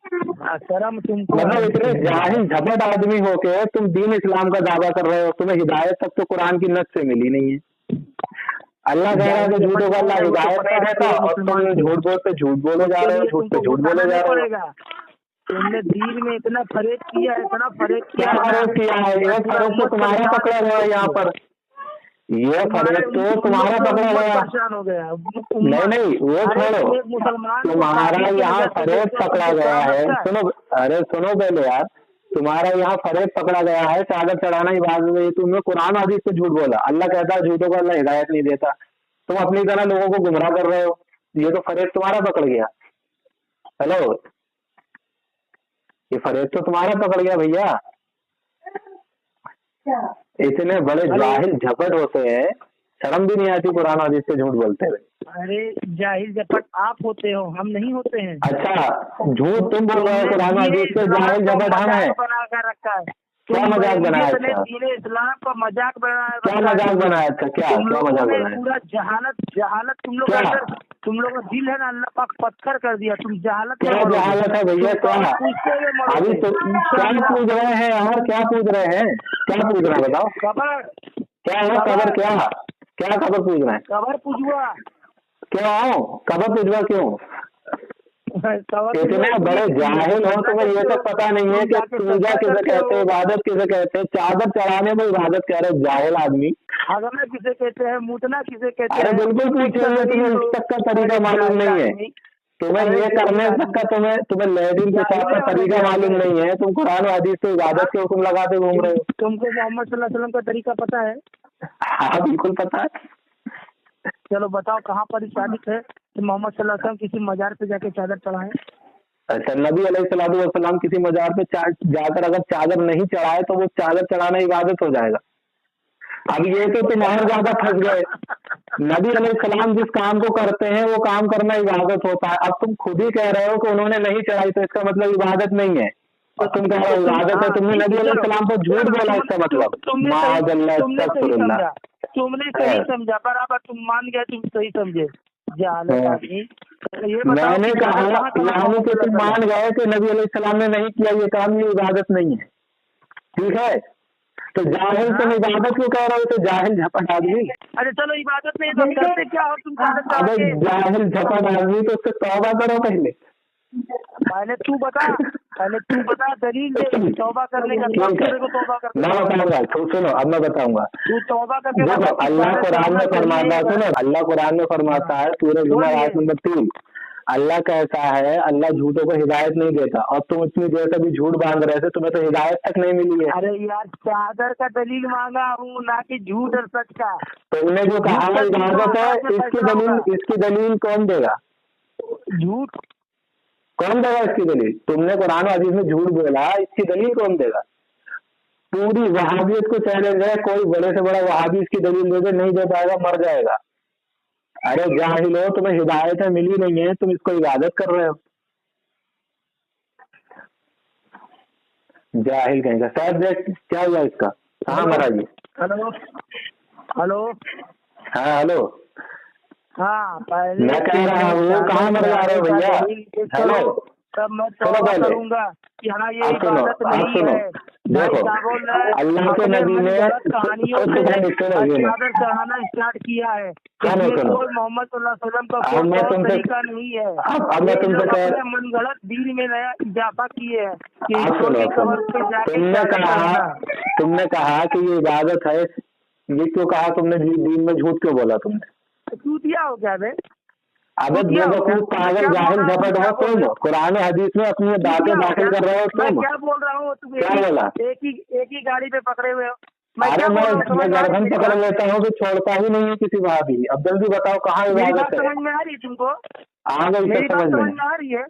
शर्म तुमको, मतलब इतने जाहिल झपट आदमी होके तुम दीन इस्लाम का दावा कर रहे हो, तुम्हें हिदायत तक तो कुरान की नस से मिली नहीं है। अल्लाह कह रहा है कि झूठों को अल्लाह हिदायत नहीं देता, और तुम झूठ बोलते झूठ बोले जा रहे हो, झूठ पे झूठ बोले जा रहे हो। तुमने दीन में इतना फरेब किया है, इतना फरेब क्या फरेब किया है? ये फरेब तो तुम्हारा पकड़ा गया है यहाँ पर, ये फरेब तो तुम्हारा पकड़ा गया। परेशान हो गया। नहीं वो छोड़ो, तुम्हारा यहाँ फरेब पकड़ा गया है। सुनो, अरे सुनो पहले यार, तुम्हारा यहाँ फरेब पकड़ा गया है चादर चढ़ाना इबादत है, तुमने कुरान हदीस से झूठ बोला। अल्लाह कहता है झूठों को अल्लाह हिदायत नहीं देता, तुम अपनी तरह लोगों को गुमराह कर रहे हो। ये तो फरेब तुम्हारा पकड़ गया। हेलो, ये फरेब तो तुम्हारा पकड़ गया भैया। इतने बड़े जाहिल झपट होते हैं, शर्म भी नहीं आती कुरान हदीस से झूठ बोलते हुए। अरे जाहिल झपट आप होते हो, हम नहीं होते हैं। अच्छा, झूठ तुम बोल रहे हो, कुरान हदीस से जाहिल झपट हम है। बना कर रखा है, क्या मजाक बनाया? अच्छा, इस्लाम का मजाक बनाया। क्या मजाक बनाया? अच्छा, क्या मजाक बनाया? पूरा जहालत तुम लोग अंदर, तुम लोग का दिल है ना, अल्लाह पाक पत्थर कर दिया। तुम जहालत, क्या जहालत है भैया? क्या अभी तो क्या पूछ रहे हैं यार? क्या पूछ रहे हैं? क्या पूछ रहे हैं बताओ? कबर क्या है? कबर क्या? क्या कबर पूछ रहे हैं? कबर पूजवा क्यों? कबर पूजवा क्यों? इतने बड़े जाहिल हो, तुम्हें ये तो पता नहीं है कि पूजा किसे कहते हैं, इबादत किसे कहते हैं। चादर चढ़ाने में इबादत कह रहे जाहिल आदमी। हगना किसे कहते हैं, मुतना किसे कहते हैं? अरे बिल्कुल पूछ रहे हैं, तुम्हें इस तक का तरीका मालूम नहीं है। तुम्हें ये करने तक का तुम्हें लेडीज के साथ का तरीका मालूम नहीं है। तुम कुरान हदीस से इबादत के हुक्म लगाते घूम रहे हो। तुमको मोहम्मद सल्लल्लाहु अलैहि वसल्लम का तरीका पता है? हाँ बिल्कुल पता है। चलो बताओ कहाँ पर साबित है कि मोहम्मद सल्लल्लाहु अलैहि वसल्लम किसी मजार पे जाके चादर चढ़ाए? अच्छा, नबी अलैहिस्सलाम किसी मजार पे जाकर अगर चादर नहीं चढ़ाए तो वो चादर चढ़ाना इबादत हो जाएगा। अब ये तो तुम और ज्यादा फंस गए। नबी अलैहिस्सलाम जिस काम को करते हैं वो काम करना इबादत होता है। अब तुम खुद ही कह रहे हो कि उन्होंने नहीं चढ़ाई, तो इसका मतलब इबादत नहीं है। तो तुम कह रहे हो इबादत है, तुमने नबी अलैहिस्सलाम को झूठ बोला, इसका मतलब तुमने सही समझा, बराबर तुम मान गए, तुम सही समझे। मैंने कहा यानी कि तुम मान गए कि नबी अलैहिस्सलाम ने नहीं किया ये काम, ये इबादत नहीं है, ठीक है। तो जाहिल तुम इबादत क्यों कह रहे हो? तो जाहिल झपट आदमी। अरे चलो इबादत नहीं तो करते क्या हो तुम? अबे जाहिल झपट आदमी, तो उससे तौबा करो पहले तू बता दलील दे तौबा करने का। मैं बताऊंगा, सुनो अब मैं बताऊंगा। तू तौबा करके देखो, अल्लाह कुरान में फरमाता है, सुनो, अल्लाह कुरान में फरमाता है सूरह जुमर आयत नंबर 3, अल्लाह कहता है अल्लाह झूठों को हिदायत नहीं देता, और तुम इतनी देर से भी झूठ बांध रहे थे, तुम्हें तो हिदायत तक नहीं मिली है। अरे यार चादर का दलील मांगा हूँ, ना कि झूठ और सच का। तुमने जो कहा इबादत है, इसकी दलील कौन देगा? झूठ कौन देगा इसकी दलील? तुमने कुरान हदीस में झूठ बोला, इसकी दलील कौन देगा? पूरी वहाबियत को चैलेंज है, कोई बड़े से बड़ा वहाबी इसकी दलील दे दे, नहीं दे पाएगा, मर जाएगा। अरे जाहिल हो, तुम्हें हिदायत मिली नहीं है, तुम इसको इबादत कर रहे हो। जाहिल कहेगा। शायद देख क्या हुआ इसका। हाँ महाराज जी। Hello hello. हाँ हेलो। हाँ पहले मैं कह रहा हूँ कहाँ मर जा रहे हो भैया? हेलो, तब मैं सुनो तौबा पहले, करूंगा कि हाँ ये आप सुनो, इबादत आप नहीं सुनो, है। देखो भाई अल्लाह के नबी ने कहानियों से चादर चढ़ाना स्टार्ट किया है। सुनो इसमें सुनो, कोई मोहम्मद सल्लल्लाहु अलैहि वसल्लम का अब कोई मैं तौर तुमसे तरीका नहीं है। अब मैं ये तुमसे लोग कह अपने मनगढ़ंत दीन में नया इजाफा किए हैं कि आप ईश्वर सुनो की सुनो, कब्र पे जाके तुमने चादर कहा चढ़ाना। तुमने कहा कि ये इबादत है, ये क्यों कहा तुमने? दीन में झूठ क्यों बोला तुमने? चूतिया हो क्या बे? अबे बेवकूफ पागल जाहिल झपट हो तुम, कुरान हदीस में अपनी बातें दाखिल कर रहे हो मैं तुम। क्या बोल रहा हूँ? तुम क्या बोला? एक ही गाड़ी पे पकड़े हुए हो। अरे मैं गर्दन पकड़ लेता हूँ तो छोड़ता ही नहीं है किसी भाभी। अब जल्दी बताओ कहाँ मेरी बात इबादत है? समझ में आ रही है तुमको? आ गई मेरी सब बात समझ समझ में। में आ रही है?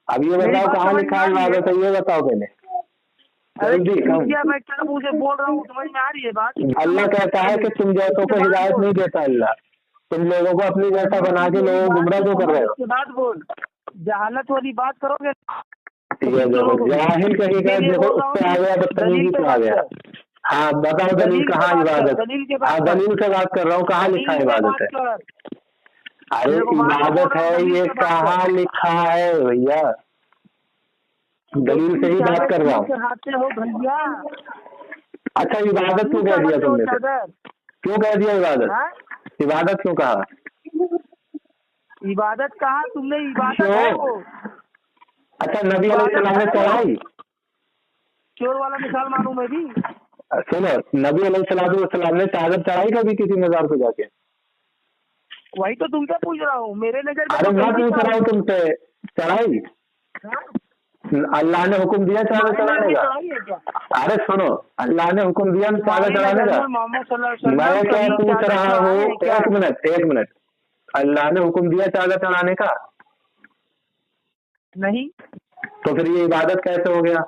अब ये मेरी बताओ बात कहाँ समझ लिखा में आ रही है? इबादत है, ये बताओ पहले अरे जल्दी। चूतिया, मैं क्या मुझे बोल रहा हूँ, समझ में आ रही है बात? अल्लाह कहता है कि तुम जैसों को हिदायत नहीं देता अल्लाह, तुम लोगों को अपनी जैसा बना के लोगों को गुमराह क्यों कर रहे हो? उसके बाद बोल, जहालत वाली बात करोगे। ये देखो जाहिल कहेगा, देखो उससे आ गया, बदतमीजी से आ गया। हाँ बताओ दलील कहाँ इबादत? हाँ दलील से बात कर रहा हूँ, कहाँ लिखा है इबादत है? अरे इबादत है ये कहाँ लिखा है भैया? दलील से ही बात कर रहा हूँ। हो भैया। अच्छा इबादत क्यों कह दिया तुमने? क्यों कह दिया इबादत? इबादत क्यों कहा? इबादत कहा तुमने? इबादत है वो। अच्छा नबी अलैहिस्सलाम ने चढ़ाई? चोर वाला मिसाल मारूं मैं भी? सुनो, नबी अलैहिस्सलाम ने चादर चढ़ाई कभी किसी मजार पे जाके? वही तो तुमसे पूछ रहा हूँ, मेरे नजर में। अरे मैं पूछ रहा हूँ तुमसे, चढ़ाई? अल्लाह ने हुक्म दिया चादर चढ़ाने का? अरे सुनो, अल्लाह ने हुक्म दिया चादर चढ़ाने का? मैं क्या पूछ रहा हूँ, एक मिनट, अल्लाह ने हुक्म दिया चादर चढ़ाने का? नहीं। तो फिर ये इबादत कैसे हो गया?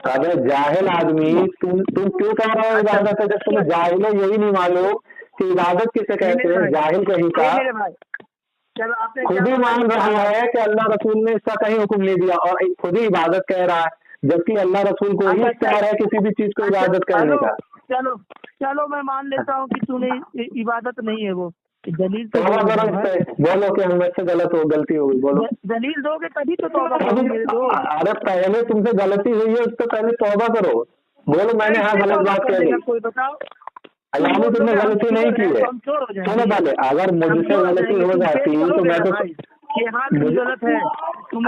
अबे जाहिल आदमी, तुम क्यों कह रहे हो इबादत है जब तुम्हें जाहिल हो यही नहीं मालूम कि इबादत किसे कहते हैं? जाहिल कहीं का खुद ही मान रहा है कि अल्लाह रसूल ने इसका कहीं हुक्म नहीं दिया और खुद ही इबादत कह रहा है, जबकि अल्लाह रसूल को ही इख्तियार है किसी भी चीज को इबादत करने का। चलो मैं मान लेता हूँ कि तूने इबादत नहीं है वो। दलील तो बोलो कि हम से गलती हो गई, बोलो दलील दोगे तभी तो तौबा करोगे। अरे पहले तुमसे गलती हुई है उससे पहले तौबा करो। बोलो मैंने हाँ गलत बात कही। कोई बताओ, अल्लाह ने तुमने गलती नहीं की है। सुनो पहले, अगर मुझसे गलती हो जाती तो मैं तो गलत है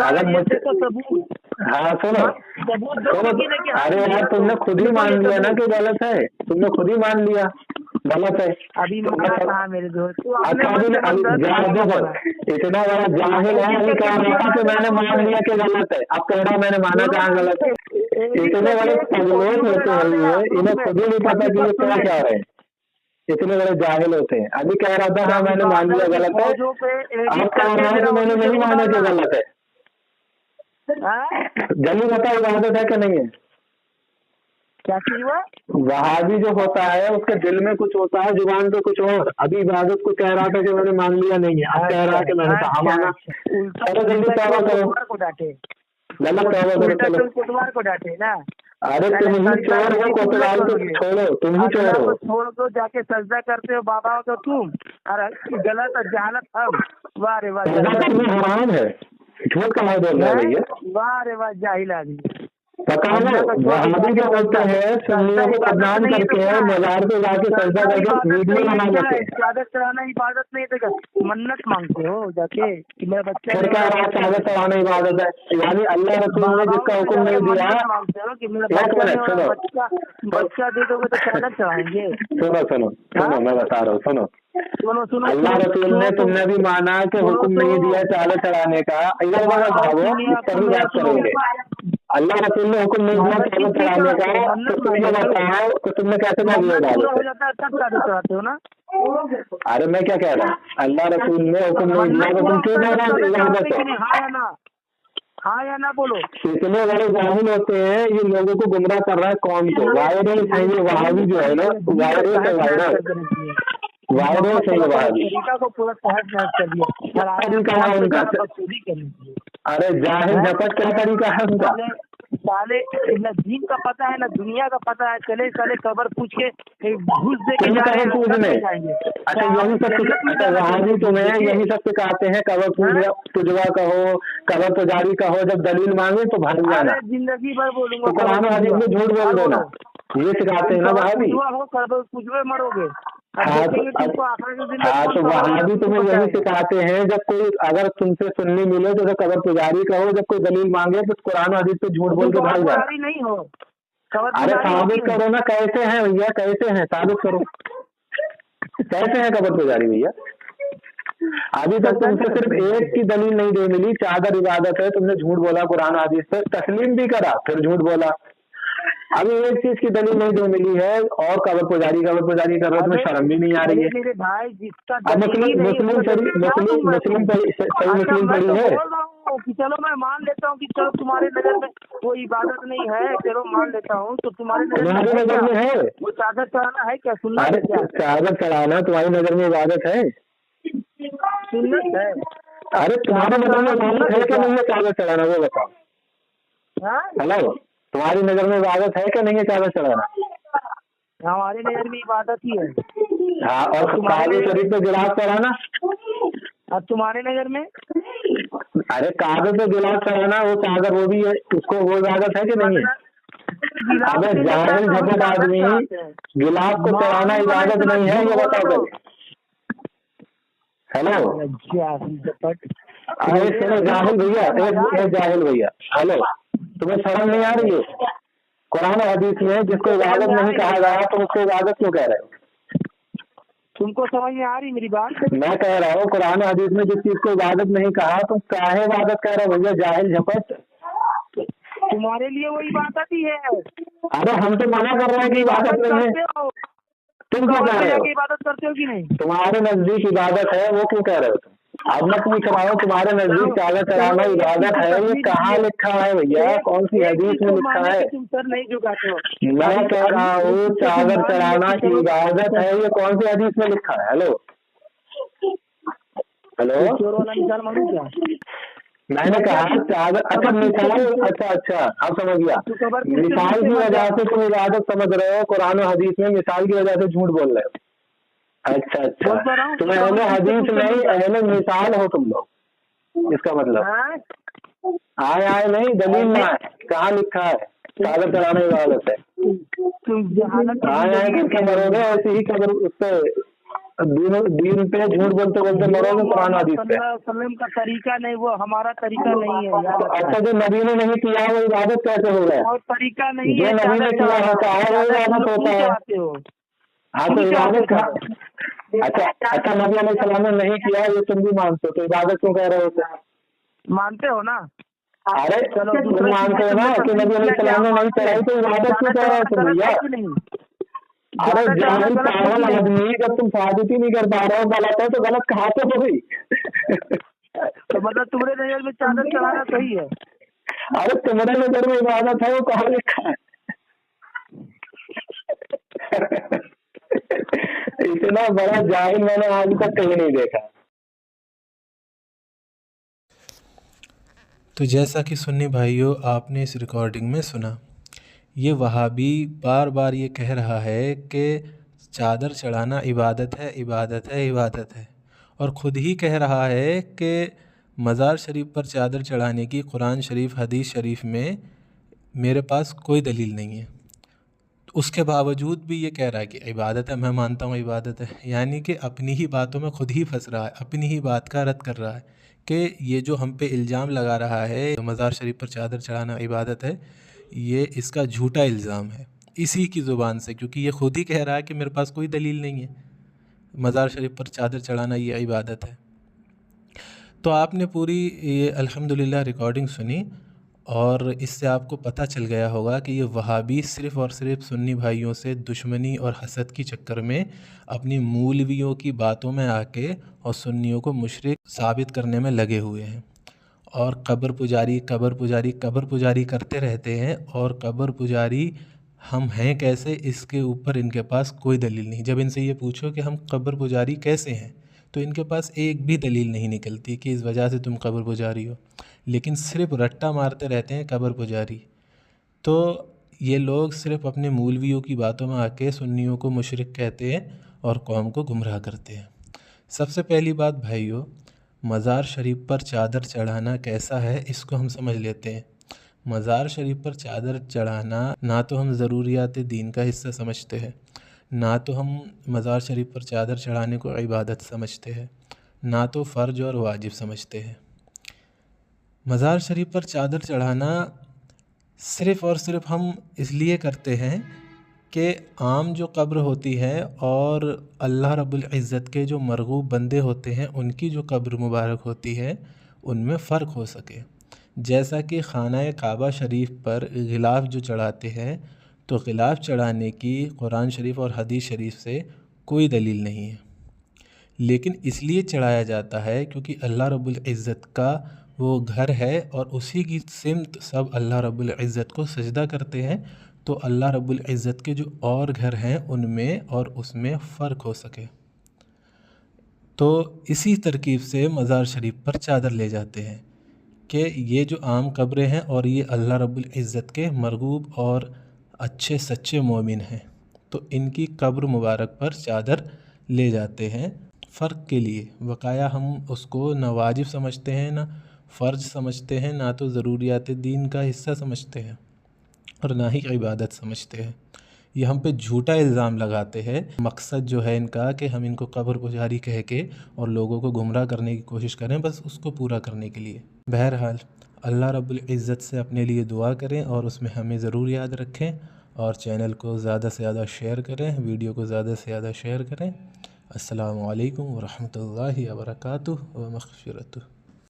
अगर मुझसे तो सबूत। हाँ सुनो, अरे यार तुमने खुद ही मान लिया ना कि गलत है, तुमने खुद ही मान लिया गलत है। अभी कहा मेरे दोस्त इतना बड़ा जाहिल है, अभी कह रहा था कि मैंने मान लिया कि गलत है, अब कह रहा मैंने माना कहाँ गलत है। इतने बड़े पगलोट होते हैं, इन्हें खुद ही नहीं पता कि ये क्या कह रहे हैं, इतने बड़े जाहिल होते हैं। अभी कह रहा था हाँ मैंने मान लिया गलत है, अब कह रहा है कि मैंने नहीं माना कि गलत है। जल्दी बताओ इबादत है कि नहीं है? क्या चीज हुआ? वहाबी जो होता है उसके दिल में कुछ होता है, जुबान पे कुछ और। अभी इबादत को कह रहा था कि मैंने मान लिया नहीं है, अब कह रहा है कि मैंने कहा माना। चलो जल्दी तौबा करो, गलत तौबा करो, चलो कोतवाल को डांटे ना। अरे तुम ही चोर हो, कोतवाल को छोड़ो, तुम ही चोर हो। छोड़ दो, जाके सजदा करते हो बाबा हो तो तुम, और गलत जहालत हम। वाह रे वाह, हराम है, झूठ कहाँ बोल रहे हैं भैया? वाह रे वाह जाहिल आदमी। पता है वहाबी क्या बोलते हैं, सुन्नियों को बदनाम करके मजार पे जाके सजदा करके वीडियो बना लेते हैं। चादर चढ़ाना इबादत नहीं तो मन्नत मांगते हो जाके कि मेरा बच्चा। फिर क्या रहा चादर चढ़ाना इबादत है? यानी अल्लाह रसूल ने जिसका हुक्म नहीं दिया। मांगते हो कि मेरा बच्चा दे दोगे तो चादर चढ़ाएंगे। सुनो सुनो सुनो, मैं बता रहा हूँ, सुनो सुनो। अल्लाह रसूल ने तुमने भी माना कि हुक्म नहीं दिया चादर चढ़ाने का। अल्लाह बात करेंगे, अल्लाह रसूल ने हुक्म नहीं दिया चादर चढ़ाने का, तो तुम ये बताओ तो तुमने कैसे मान लिया तब चादर चढ़ाते हो ना? अरे मैं क्या कह रहा हूँ, अल्लाह रसूल ने हुक्म नहीं दिया तो तुम क्यों कह रहे हो इबादत है? हाँ या ना बोलो। इतने बड़े जाहिल होते हैं, ये लोगों को गुमराह कर रहा है कौम को। वायरल है ये वहाबी जो है ना, वायरल है, वायरल है ये वहाबी को पूरा कर दिया। उनका। अरे जाहिल झपट क्या तरीका है उनका? साले न दीन का पता है न दुनिया का पता है, चले साले कबर पूछ के घुस दे के जा रहे हैं, पूछने जाएंगे। अच्छा यही सब वहाँ भी तुम्हें यही सब सिखाते हैं, कबर पुजवा कहो, कबर पुजारी कहो, जब दलील मांगे तो भाग जाना। जिंदगी भर बोलूंगा, तो कुरान हदीस में झूठ बोल देना, ये सिखाते हैं ना वहाँ भी। हो कबर पूजवे मरोगे। हाँ तो वहाँ भी तुम्हें यही सिखाते हैं, जब कोई अगर तुमसे सुननी मिले तो कबर पुजारी कहो, जब कोई दलील मांगे तो कुरान हदीस पे झूठ बोल के भाग जाए। नहीं हो, अरे साबित करो ना, कैसे हैं भैया, कैसे हैं, साबित करो कैसे हैं कबर पुजारी भैया। अभी तक तुमसे सिर्फ एक की दलील नहीं दे मिली, चादर इबादत है, तुमने झूठ बोला कुरान हदीस पे, तस्लीम भी करा फिर झूठ बोला। अभी एक चीज की दलील नहीं दे मिली है और कबर पुजारी कर रहे हो, तुम्हें शर्म भी नहीं आ रही है। मेरे भाई जिसका अब मुस्लिम पढ़ी है कि चलो मैं मान लेता हूँ कि चलो तुम्हारे नजर में वो इबादत नहीं है, चलो मान लेता हूँ, तो तुम्हारे नजर में है वो चादर चढ़ाना है क्या, सुनना है क्या? चादर चढ़ाना तुम्हारी नजर में इबादत है, सुनना है? अरे तुम्हारे नजर में इबादत है क्या नहीं है चादर चढ़ाना, वो बताओ। हेलो, तुम्हारी नजर में इबादत है क्या नहीं है चादर चढ़ाना? हमारी नजर में इबादत ही है। हाँ, और कागज शरीफ पे गिलास चढ़ाना? अब तुम्हारे नजर में? अरे कागज पे गिलास चढ़ाना, वो चादर वो भी है, उसको वो इबादत है कि नहीं है? अगर जाहिल झपट आदमी गिलास को चढ़ाना इबादत नहीं है, ये बताओ। हेलो, अरे सुनो जाहिल भैया, एक जाहिल भैया, हेलो, तुम्हें शर्म नहीं आ रही है? कुरान हदीस में जिसको इबादत नहीं कहा गया तुम उसको इबादत क्यों कह रहे हो? तुमको समझ में आ रही मेरी बात? मैं कह रहा हूँ कुरान हदीस में जिस चीज को इबादत नहीं कहा तुम काहे इबादत कह रहे हो भैया, जाहिल झपट। तुम्हारे लिए वो इबादत ही है। अरे हम तो मना कर रहे हैं कि इबादत नहीं है, तुम क्या कह रहे हो? इबादत करते हो कि नहीं? तुम्हारे नजदीक इबादत है, वो क्यों कह रहे हो तुम? अब मैं पूछ रहा हूँ तुम्हारे नजदीक चादर चढ़ाना इबादत है, ये कहाँ लिखा है भैया, कौन सी हदीस में लिखा है? तुम सर नहीं झुकाते हो। मैं कह रहा हूँ चादर चढ़ाना इबादत है, ये कौन सी हदीस में लिखा है? हेलो हेलो, मैंने कहा चादर, अच्छा मिसाल, अच्छा अब समझ गया, मिसाल की वजह से तुम इबादत समझ रहे हो, कुरान हदीस में मिसाल की वजह से झूठ बोल रहे हो। अच्छा तुम अहले हदीस नहीं, अहले मिसाल हो तुम लोग, इसका मतलब आए नहीं, दलील ना है, कहाँ लिखा है चादर चढ़ाने की इबादत है? आए करके मरोगे, ऐसे ही कबर उस पे दीन पे झूठ बोलते बोलते मरोगे कुरान हदीस पे। का तरीका नहीं, वो हमारा तरीका नहीं है। अच्छा जो नबी ने नहीं किया वो इबादत कैसे हो गया? और तरीका नहीं जो है, नबी ने किया होता है वो इबादत होता है। हाँ तो इबादत का अच्छा नबी अलैहिस्सलाम ने नहीं किया ये तुम भी मानते हो, तो इबादत क्यों कह रहे होते? मानते हो ना? अरे तुम मानते हो ना कि नबी अलैहिस्सलाम ने नहीं चढ़ाई, तो इबादत क्यों कह रहे हो तुम भैया? अरे जाहिल पागल आदमी, जब तुम साबित ही नहीं कर पा रहे हो गलत है तो गलत कहा तो भाई। तो मतलब तुम्हारे नजर में चादर चढ़ाना सही है? अरे तुम्हारे नजर में इबादत है, वो कहाँ लिखा है? इतना बड़ा जाहिल मैंने आज तक कहीं नहीं देखा। तो जैसा कि सुन्नी भाइयों आपने इस रिकॉर्डिंग में सुना, ये वहाबी बार बार ये कह रहा है कि चादर चढ़ाना इबादत है, इबादत है, इबादत है, और ख़ुद ही कह रहा है कि मज़ार शरीफ पर चादर चढ़ाने की कुरान शरीफ हदीस शरीफ में मेरे पास कोई दलील नहीं है। तो उसके बावजूद भी ये कह रहा है कि इबादत है, मैं मानता हूँ इबादत है, यानी कि अपनी ही बातों में ख़ुद ही फंस रहा है, अपनी ही बात का रद्द कर रहा है कि ये जो हम पे इल्ज़ाम लगा रहा है मज़ार शरीफ पर चादर चढ़ाना इबादत है, ये इसका झूठा इल्ज़ाम है इसी की ज़ुबान से, क्योंकि ये ख़ुद ही कह रहा है कि मेरे पास कोई दलील नहीं है, मज़ार शरीफ पर चादर चढ़ाना ये इबादत है। तो आपने पूरी ये अल्हम्दुलिल्लाह रिकॉर्डिंग सुनी और इससे आपको पता चल गया होगा कि ये वहाबी सिर्फ़ और सिर्फ सुन्नी भाइयों से दुश्मनी और हसद की चक्कर में अपनी मौलवियों की बातों में आके और सुन्नियों को मुशरिक साबित करने में लगे हुए हैं और कब्र पुजारी कब्र पुजारी कब्र पुजारी करते रहते हैं। और कब्र पुजारी हम हैं कैसे, इसके ऊपर इनके पास कोई दलील नहीं। जब इनसे ये पूछो कि हम कब्र पुजारी कैसे हैं, तो इनके पास एक भी दलील नहीं निकलती कि इस वजह से तुम कब्र पुजारी हो, लेकिन सिर्फ रट्टा मारते रहते हैं कब्र पुजारी। तो ये लोग सिर्फ़ अपने मौलवियों की बातों में आके सुन्नियों को मुशरिक कहते हैं और कौम को गुमराह करते हैं। सबसे पहली बात भाइयों, मज़ार शरीफ पर चादर चढ़ाना कैसा है इसको हम समझ लेते हैं। मज़ार शरीफ पर चादर चढ़ाना ना तो हम ज़रूरियात दीन का हिस्सा समझते हैं, ना तो हम मज़ार शरीफ पर चादर चढ़ाने को इबादत समझते हैं, ना तो फ़र्ज और वाजिब समझते हैं। मज़ार शरीफ पर चादर चढ़ाना सिर्फ़ और सिर्फ़ हम इसलिए करते हैं कि आम जो कब्र होती है और अल्लाह रब्बुल इज़्ज़त के जो मरगूब बंदे होते हैं उनकी जो कब्र मुबारक होती है उनमें फ़र्क हो सके। जैसा कि खाना काबा शरीफ पर गिलाफ़ जो चढ़ाते हैं, तो गिलाफ़ चढ़ाने की कुरान शरीफ और हदीस शरीफ से कोई दलील नहीं है, लेकिन इसलिए चढ़ाया जाता है क्योंकि अल्लाह रब्बुल इज़्ज़त का वो घर है और उसी की सिमत सब अल्लाह रब्बुल इज़्ज़त को सजदा करते हैं, तो अल्लाह रब्बुल इज़्ज़त के जो और घर हैं उनमें और उसमें फ़र्क हो सके। तो इसी तरकीब से मज़ार शरीफ पर चादर ले जाते हैं कि ये जो आम कब्रें हैं और ये अल्लाह रब्बुल इज़्ज़त के मरगूब और अच्छे सच्चे मोमिन हैं, तो इनकी कब्र मुबारक पर चादर ले जाते हैं फ़र्क के लिए। वकाया हम उसको ना वाजिब समझते हैं, ना फ़र्ज समझते हैं, ना तो ज़रूरियात दीन का हिस्सा समझते हैं और ना ही इबादत समझते हैं। ये हम पे झूठा इल्ज़ाम लगाते हैं। मकसद जो है इनका कि हम इनको कब्र पुजारी कह के और लोगों को गुमराह करने की कोशिश करें, बस उसको पूरा करने के लिए। बहरहाल अल्लाह रब्बुल इज़्ज़त से अपने लिए दुआ करें और उसमें हमें ज़रूर याद रखें और चैनल को ज़्यादा से ज़्यादा शेयर करें, वीडियो को ज़्यादा से ज़्यादा शेयर करें। अस्सलामु अलैकुम व रहमतुल्लाहि व बरकातुहू व मग़फ़िरतुहू।